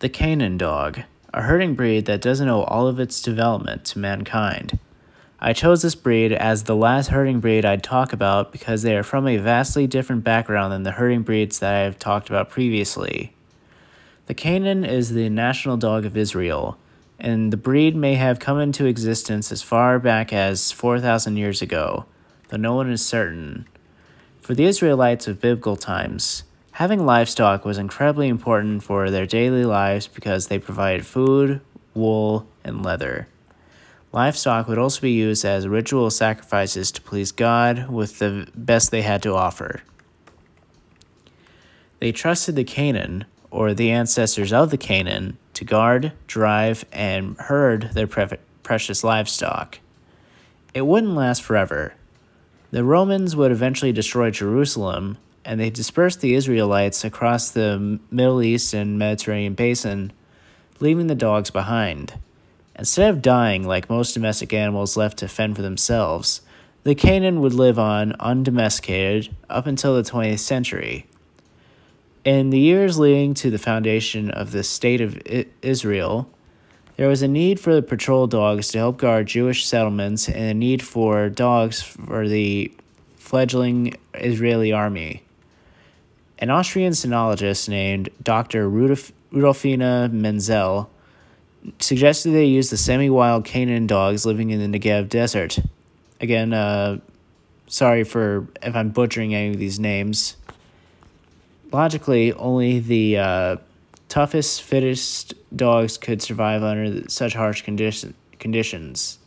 The Canaan dog, a herding breed that doesn't owe all of its development to mankind. I chose this breed as the last herding breed I'd talk about because they are from a vastly different background than the herding breeds that I have talked about previously. The Canaan is the national dog of Israel, and the breed may have come into existence as far back as 4,000 years ago, though no one is certain. For the Israelites of biblical times, having livestock was incredibly important for their daily lives because they provided food, wool, and leather. Livestock would also be used as ritual sacrifices to please God with the best they had to offer. They trusted the Canaan, or the ancestors of the Canaan, to guard, drive, and herd their precious livestock. It wouldn't last forever. The Romans would eventually destroy Jerusalem, and they dispersed the Israelites across the Middle East and Mediterranean basin, leaving the dogs behind. Instead of dying like most domestic animals left to fend for themselves, the Canaan would live on undomesticated up until the 20th century. In the years leading to the foundation of the State of Israel, there was a need for the patrol dogs to help guard Jewish settlements and a need for dogs for the fledgling Israeli army. An Austrian sinologist named Dr. Rudolfina Menzel suggested they use the semi-wild Canaan dogs living in the Negev desert. Again, sorry for if I'm butchering any of these names. Logically, only the toughest, fittest dogs could survive under such harsh conditions.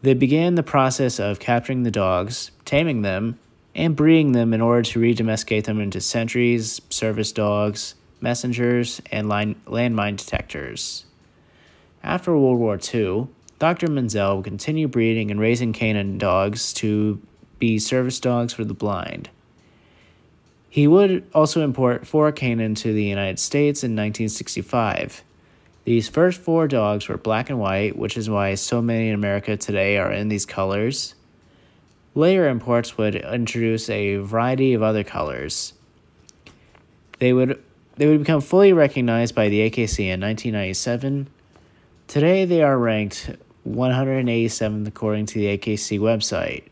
They began the process of capturing the dogs, taming them, and breeding them in order to redomesticate them into sentries, service dogs, messengers, and landmine detectors. After World War II, Dr. Menzel would continue breeding and raising Canaan dogs to be service dogs for the blind. He would also import 4 Canaan to the United States in 1965. These first 4 dogs were black and white, which is why so many in America today are in these colors. Later imports would introduce a variety of other colors. They would become fully recognized by the AKC in 1997. Today they are ranked 187th according to the AKC website.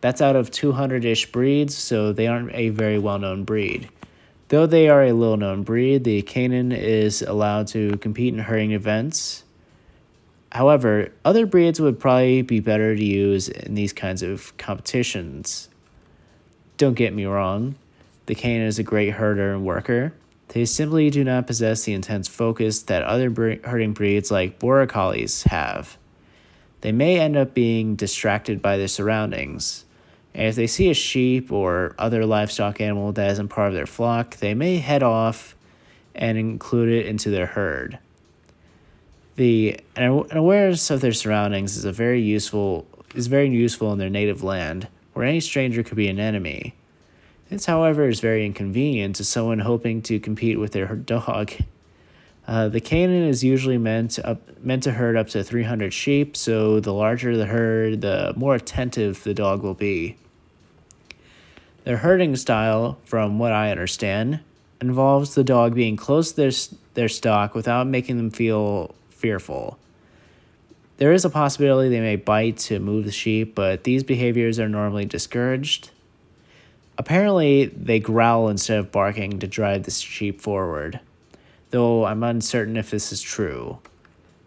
That's out of 200-ish breeds, so they aren't a very well-known breed. Though they are a little-known breed, the Canaan is allowed to compete in herding events. However, other breeds would probably be better to use in these kinds of competitions. Don't get me wrong, the Canaan is a great herder and worker. They simply do not possess the intense focus that other herding breeds like Border Collies have. They may end up being distracted by their surroundings. And if they see a sheep or other livestock animal that isn't part of their flock, they may head off and include it into their herd. An awareness of their surroundings is very useful in their native land, where any stranger could be an enemy. This, however, is very inconvenient to someone hoping to compete with their dog. The Canaan is usually meant to herd up to 300 sheep, so the larger the herd, the more attentive the dog will be. Their herding style, from what I understand, involves the dog being close to their stock without making them feel fearful. There is a possibility they may bite to move the sheep, but these behaviors are normally discouraged. Apparently, they growl instead of barking to drive the sheep forward, though I'm uncertain if this is true.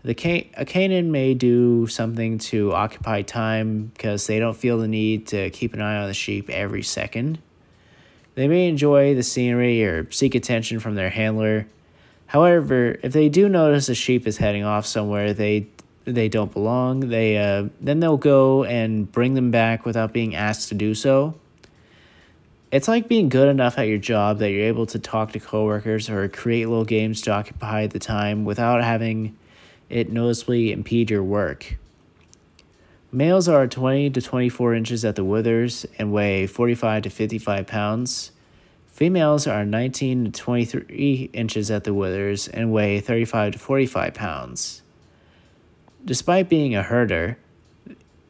A Canaan may do something to occupy time because they don't feel the need to keep an eye on the sheep every second. They may enjoy the scenery or seek attention from their handler. However, if they do notice a sheep is heading off somewhere they don't belong, then they'll go and bring them back without being asked to do so. It's like being good enough at your job that you're able to talk to coworkers or create little games to occupy the time without having it noticeably impede your work. Males are 20 to 24 inches at the withers and weigh 45 to 55 pounds. Females are 19 to 23 inches at the withers and weigh 35 to 45 pounds. Despite being a herder,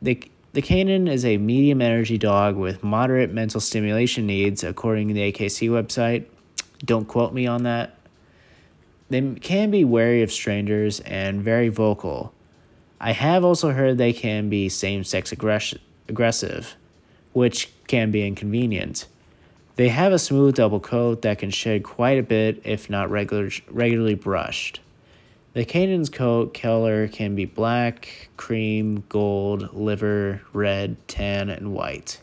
the Canaan is a medium energy dog with moderate mental stimulation needs, according to the AKC website. Don't quote me on that. They can be wary of strangers and very vocal. I have also heard they can be same-sex aggressive, which can be inconvenient. They have a smooth double coat that can shed quite a bit if not regularly brushed. The Canaan's coat color can be black, cream, gold, liver, red, tan, and white.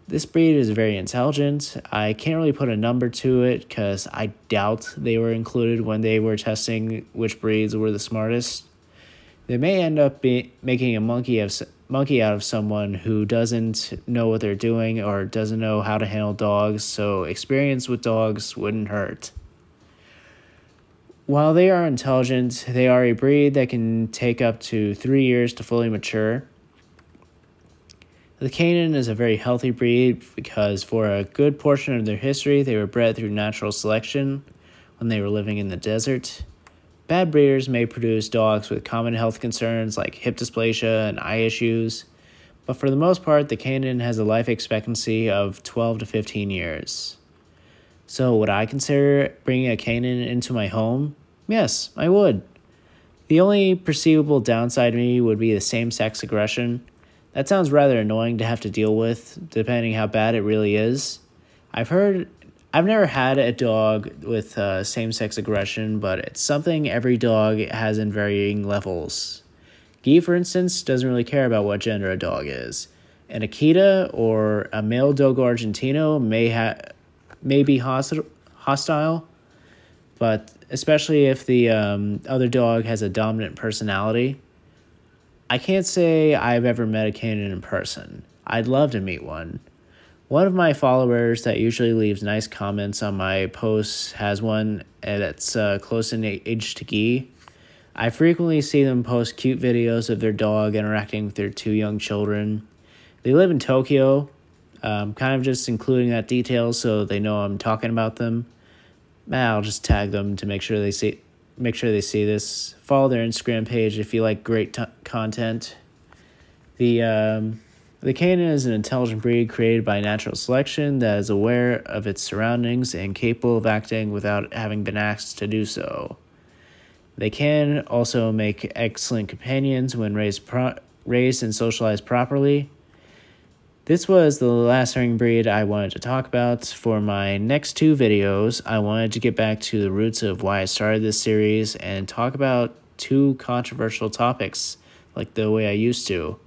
This breed is very intelligent. I can't really put a number to it because I doubt they were included when they were testing which breeds were the smartest. They may end up making a monkey out of someone who doesn't know what they're doing or doesn't know how to handle dogs, so experience with dogs wouldn't hurt. While they are intelligent, they are a breed that can take up to 3 years to fully mature. The Canaan is a very healthy breed because for a good portion of their history, they were bred through natural selection when they were living in the desert. Bad breeders may produce dogs with common health concerns like hip dysplasia and eye issues, but for the most part, the Canaan has a life expectancy of 12 to 15 years. So would I consider bringing a Canaan into my home? Yes, I would. The only perceivable downside to me would be the same-sex aggression. That sounds rather annoying to have to deal with, depending how bad it really is. I've never had a dog with same-sex aggression, but it's something every dog has in varying levels. Guy, for instance, doesn't really care about what gender a dog is. An Akita or a male Dogo Argentino may be hostile, but especially if the other dog has a dominant personality. I can't say I've ever met a Canaan in person. I'd love to meet one. One of my followers that usually leaves nice comments on my posts has one that's close in age to Guy. I frequently see them post cute videos of their dog interacting with their 2 young children. They live in Tokyo, kind of just including that detail so they know I'm talking about them. I'll just tag them to make sure they see this. Follow their Instagram page if you like great content. The Canaan is an intelligent breed created by natural selection that is aware of its surroundings and capable of acting without having been asked to do so. They can also make excellent companions when raised and socialized properly. This was the last herring breed I wanted to talk about. For my next 2 videos, I wanted to get back to the roots of why I started this series and talk about 2 controversial topics like the way I used to.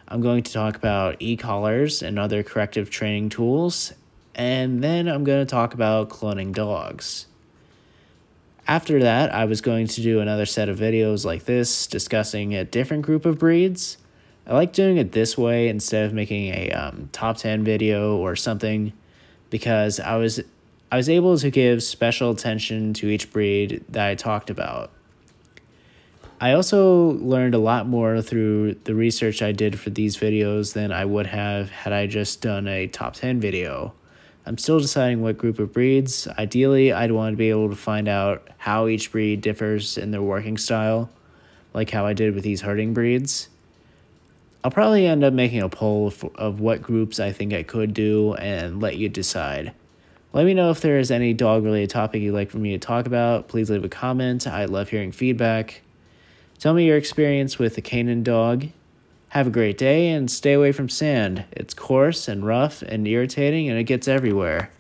I'm going to talk about e-collars and other corrective training tools, and then I'm going to talk about cloning dogs. After that, I was going to do another set of videos like this discussing a different group of breeds. I like doing it this way instead of making a top 10 video or something because I was able to give special attention to each breed that I talked about. I also learned a lot more through the research I did for these videos than I would have had I just done a top 10 video. I'm still deciding what group of breeds. Ideally, I'd want to be able to find out how each breed differs in their working style, like how I did with these herding breeds. I'll probably end up making a poll of what groups I think I could do and let you decide. Let me know if there is any dog-related topic you'd like for me to talk about. Please leave a comment. I love hearing feedback. Tell me your experience with the Canaan dog. Have a great day and stay away from sand. It's coarse and rough and irritating and it gets everywhere.